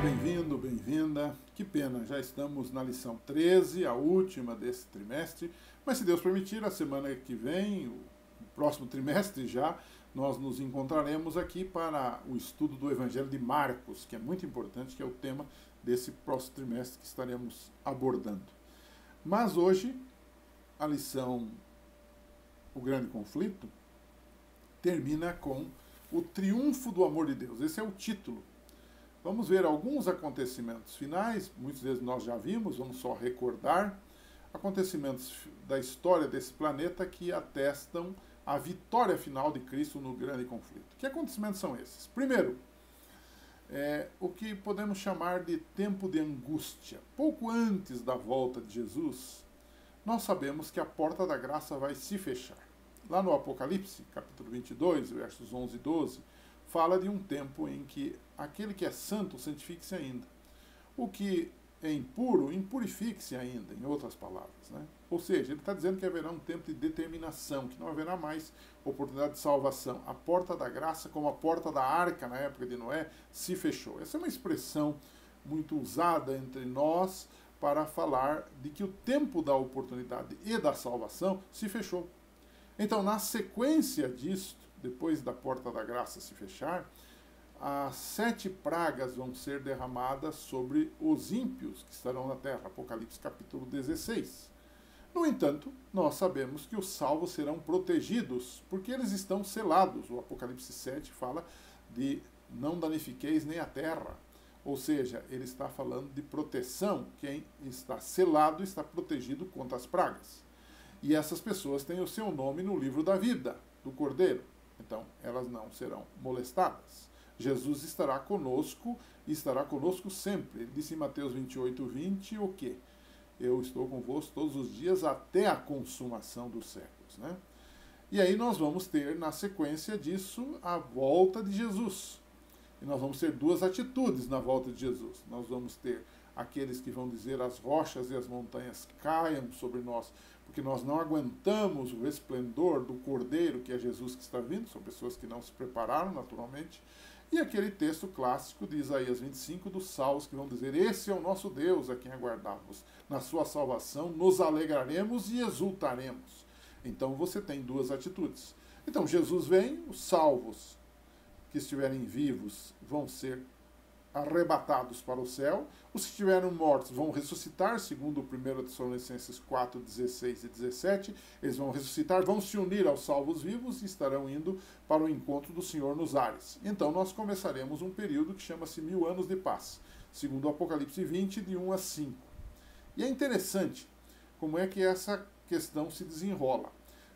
bem-vindo, bem-vinda. Que pena, já estamos na lição 13, a última desse trimestre, mas se Deus permitir, a semana que vem, o próximo trimestre já, nós nos encontraremos aqui para o estudo do Evangelho de Marcos, que é muito importante, que é o tema desse próximo trimestre que estaremos abordando. Mas hoje, a lição O Grande Conflito termina com o triunfo do amor de Deus. Esse é o título. Vamos ver alguns acontecimentos finais, muitos deles nós já vimos, vamos só recordar. Acontecimentos da história desse planeta que atestam a vitória final de Cristo no grande conflito. Que acontecimentos são esses? Primeiro, o que podemos chamar de tempo de angústia. Pouco antes da volta de Jesus, nós sabemos que a porta da graça vai se fechar. Lá no Apocalipse, capítulo 22, versos 11 e 12, fala de um tempo em que aquele que é santo santifique-se ainda. O que é impuro, impurifique-se ainda, em outras palavras. Né? Ou seja, ele está dizendo que haverá um tempo de determinação, que não haverá mais oportunidade de salvação. A porta da graça, como a porta da arca na época de Noé, se fechou. Essa é uma expressão muito usada entre nós para falar de que o tempo da oportunidade e da salvação se fechou. Então, na sequência disto, depois da porta da graça se fechar, as 7 pragas vão ser derramadas sobre os ímpios que estarão na terra. Apocalipse capítulo 16. No entanto, nós sabemos que os salvos serão protegidos, porque eles estão selados. O Apocalipse 7 fala de não danifiqueis nem a terra. Ou seja, ele está falando de proteção. Quem está selado está protegido contra as pragas. E essas pessoas têm o seu nome no livro da vida, do Cordeiro. Então, elas não serão molestadas. Jesus estará conosco e estará conosco sempre. Ele disse em Mateus 28, 20, o quê? Eu estou convosco todos os dias até a consumação dos séculos. Né? E aí nós vamos ter, na sequência disso, a volta de Jesus. E nós vamos ter 2 atitudes na volta de Jesus. Nós vamos ter aqueles que vão dizer as rochas e as montanhas caiam sobre nós, porque nós não aguentamos o esplendor do Cordeiro, que é Jesus que está vindo. São pessoas que não se prepararam naturalmente. E aquele texto clássico de Isaías 25 dos salmos que vão dizer: esse é o nosso Deus a quem aguardamos. Na sua salvação nos alegraremos e exultaremos. Então você tem 2 atitudes. Então Jesus vem, os salvos que estiverem vivos vão ser arrebatados para o céu. Os que estiveram mortos vão ressuscitar, segundo 1 Tessalonicenses 4, 16 e 17. Eles vão ressuscitar, vão se unir aos salvos vivos e estarão indo para o encontro do Senhor nos ares. Então nós começaremos um período que chama-se 1000 anos de paz, segundo o Apocalipse 20, de 1 a 5. E é interessante como é que essa questão se desenrola.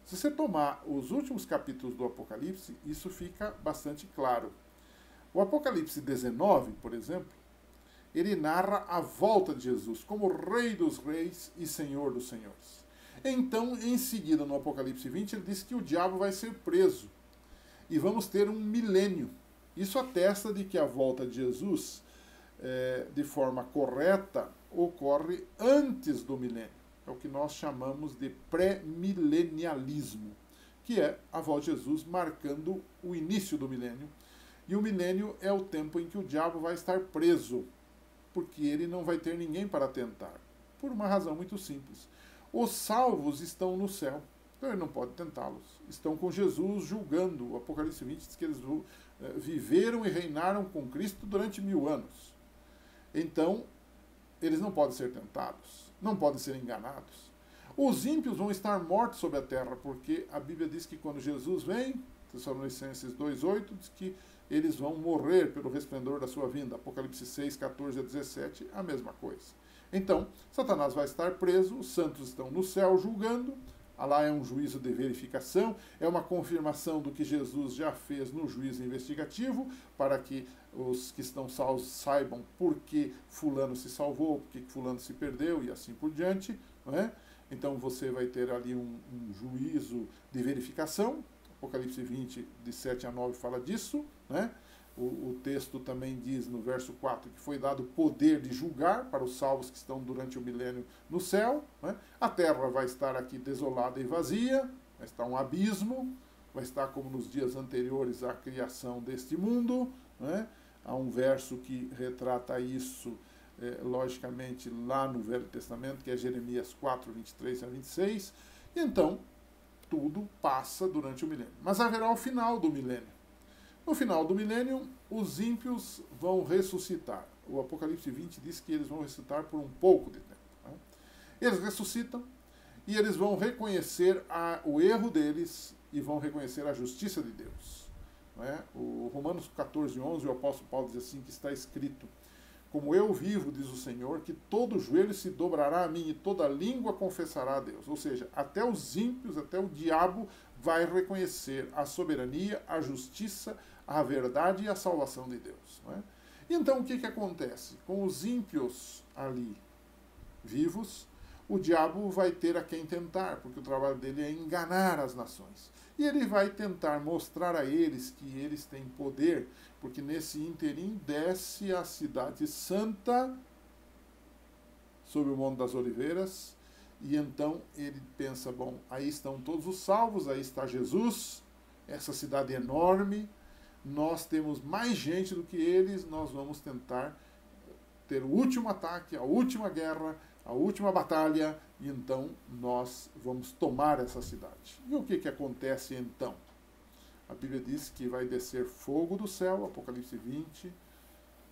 Se você tomar os últimos capítulos do Apocalipse, isso fica bastante claro. O Apocalipse 19, por exemplo, ele narra a volta de Jesus como Rei dos Reis e Senhor dos Senhores. Então, em seguida, no Apocalipse 20, ele diz que o diabo vai ser preso e vamos ter um milênio. Isso atesta de que a volta de Jesus, de forma correta, ocorre antes do milênio. É o que nós chamamos de pré-milenialismo, que é a volta de Jesus marcando o início do milênio. E o milênio é o tempo em que o diabo vai estar preso, porque ele não vai ter ninguém para tentar, por uma razão muito simples. Os salvos estão no céu, então ele não pode tentá-los. Estão com Jesus julgando. O Apocalipse 20 diz que eles viveram e reinaram com Cristo durante 1000 anos. Então, eles não podem ser tentados, não podem ser enganados. Os ímpios vão estar mortos sobre a terra, porque a Bíblia diz que quando Jesus vem, Tessalonicenses 2,8, diz que eles vão morrer pelo resplendor da sua vinda. Apocalipse 6, 14 a 17, a mesma coisa. Então, Satanás vai estar preso, os santos estão no céu julgando, lá é um juízo de verificação, é uma confirmação do que Jesus já fez no juízo investigativo, para que os que estão salvos saibam por que fulano se salvou, por que fulano se perdeu e assim por diante. Não é? Então você vai ter ali um juízo de verificação. Apocalipse 20, de 7 a 9, fala disso. Né? O texto também diz no verso 4 que foi dado poder de julgar para os salvos que estão durante o milênio no céu. Né? A terra vai estar aqui desolada e vazia, vai estar um abismo, vai estar como nos dias anteriores à criação deste mundo. Né? Há um verso que retrata isso, logicamente, lá no Velho Testamento, que é Jeremias 4, 23 a 26. E então, tudo passa durante o milênio. Mas haverá o final do milênio. No final do milênio, os ímpios vão ressuscitar. O Apocalipse 20 diz que eles vão ressuscitar por um pouco de tempo. Né? Eles ressuscitam e eles vão reconhecer o erro deles e vão reconhecer a justiça de Deus. Né? O Romanos 14, 11, o apóstolo Paulo diz assim, que está escrito: como eu vivo, diz o Senhor, que todo joelho se dobrará a mim e toda língua confessará a Deus. Ou seja, até os ímpios, até o diabo vai reconhecer a soberania, a justiça, a verdade e a salvação de Deus. Não é? Então, o que acontece? Com os ímpios ali vivos, o diabo vai ter a quem tentar, porque o trabalho dele é enganar as nações. E ele vai tentar mostrar a eles que eles têm poder, porque nesse ínterim desce a cidade santa sobre o Monte das Oliveiras, e então ele pensa, bom, aí estão todos os salvos, aí está Jesus, essa cidade é enorme, nós temos mais gente do que eles, nós vamos tentar ter o último ataque, a última guerra, a última batalha, e então nós vamos tomar essa cidade. E o que acontece então? A Bíblia diz que vai descer fogo do céu, Apocalipse 20,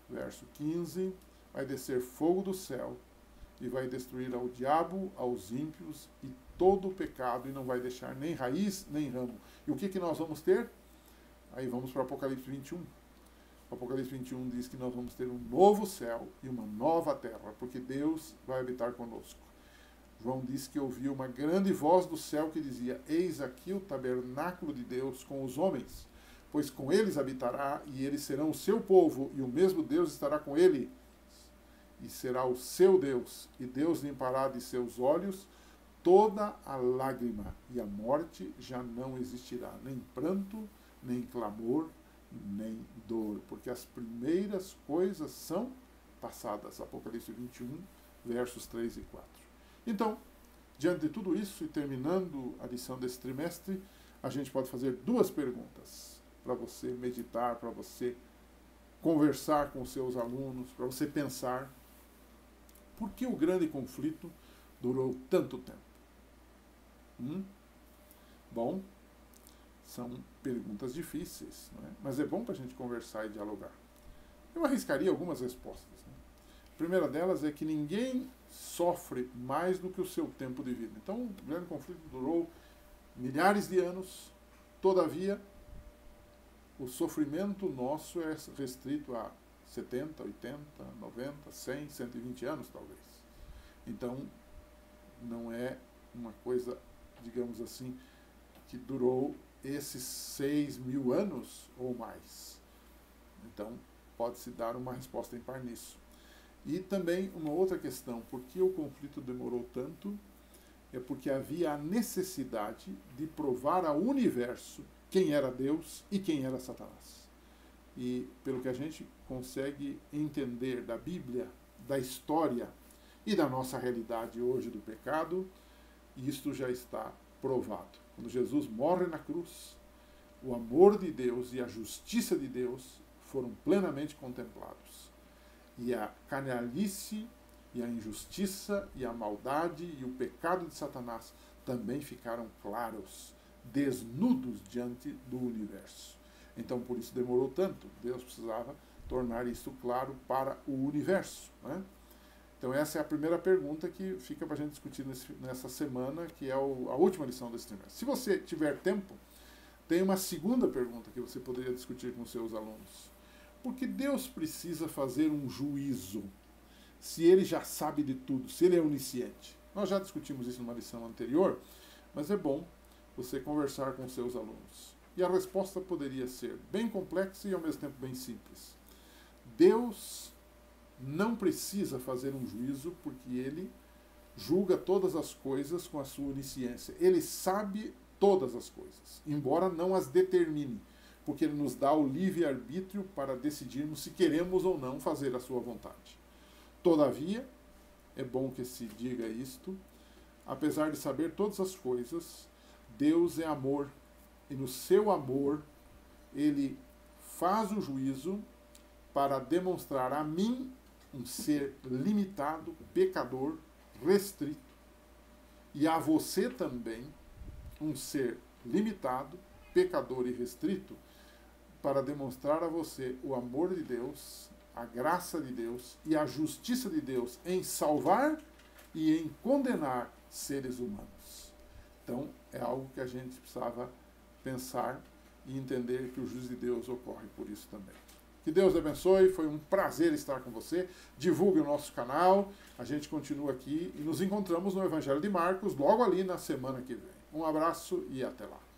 verso 15, vai descer fogo do céu e vai destruir ao diabo, aos ímpios e todo o pecado, e não vai deixar nem raiz nem ramo. E o que nós vamos ter? Aí vamos para Apocalipse 21. O Apocalipse 21 diz que nós vamos ter um novo céu e uma nova terra, porque Deus vai habitar conosco. João diz que ouviu uma grande voz do céu que dizia: eis aqui o tabernáculo de Deus com os homens, pois com eles habitará, e eles serão o seu povo, e o mesmo Deus estará com ele, e será o seu Deus, e Deus limpará de seus olhos toda a lágrima, e a morte já não existirá, nem pranto, nem clamor, nem dor, porque as primeiras coisas são passadas. Apocalipse 21, versos 3 e 4. Então, diante de tudo isso, e terminando a lição desse trimestre, a gente pode fazer duas perguntas para você meditar, para você conversar com os seus alunos, para você pensar: por que o grande conflito durou tanto tempo? Bom, são perguntas difíceis, não é? Mas é bom para a gente conversar e dialogar. Eu arriscaria algumas respostas. Né? A primeira delas é que ninguém sofre mais do que o seu tempo de vida. Então, o grande conflito durou milhares de anos, todavia, o sofrimento nosso é restrito a 70, 80, 90, 100, 120 anos, talvez. Então, não é uma coisa, digamos assim, que durou esses 6.000 anos ou mais. Então, pode-se dar uma resposta impar nisso. E também uma outra questão: por que o conflito demorou tanto? É porque havia a necessidade de provar ao universo quem era Deus e quem era Satanás. E pelo que a gente consegue entender da Bíblia, da história e da nossa realidade hoje do pecado, isto já está provado. Quando Jesus morre na cruz, o amor de Deus e a justiça de Deus foram plenamente contemplados. E a canalice e a injustiça e a maldade e o pecado de Satanás também ficaram claros, desnudos diante do universo. Então, por isso demorou tanto. Deus precisava tornar isso claro para o universo. Né? Então, essa é a primeira pergunta que fica para a gente discutir nessa semana, que é a última lição desse trimestre. Se você tiver tempo, tem uma segunda pergunta que você poderia discutir com seus alunos. Por que Deus precisa fazer um juízo se ele já sabe de tudo, se ele é onisciente? Nós já discutimos isso numa lição anterior, mas é bom você conversar com seus alunos. E a resposta poderia ser bem complexa e ao mesmo tempo bem simples. Deus não precisa fazer um juízo porque ele julga todas as coisas com a sua onisciência. Ele sabe todas as coisas, embora não as determine, porque ele nos dá o livre-arbítrio para decidirmos se queremos ou não fazer a sua vontade. Todavia, é bom que se diga isto: apesar de saber todas as coisas, Deus é amor, e no seu amor ele faz o juízo para demonstrar a mim, um ser limitado, pecador, restrito, e a você também, um ser limitado, pecador e restrito, para demonstrar a você o amor de Deus, a graça de Deus e a justiça de Deus em salvar e em condenar seres humanos. Então, é algo que a gente precisava pensar e entender que o juízo de Deus ocorre por isso também. Que Deus abençoe, foi um prazer estar com você. Divulgue o nosso canal, a gente continua aqui e nos encontramos no Evangelho de Marcos logo ali na semana que vem. Um abraço e até lá.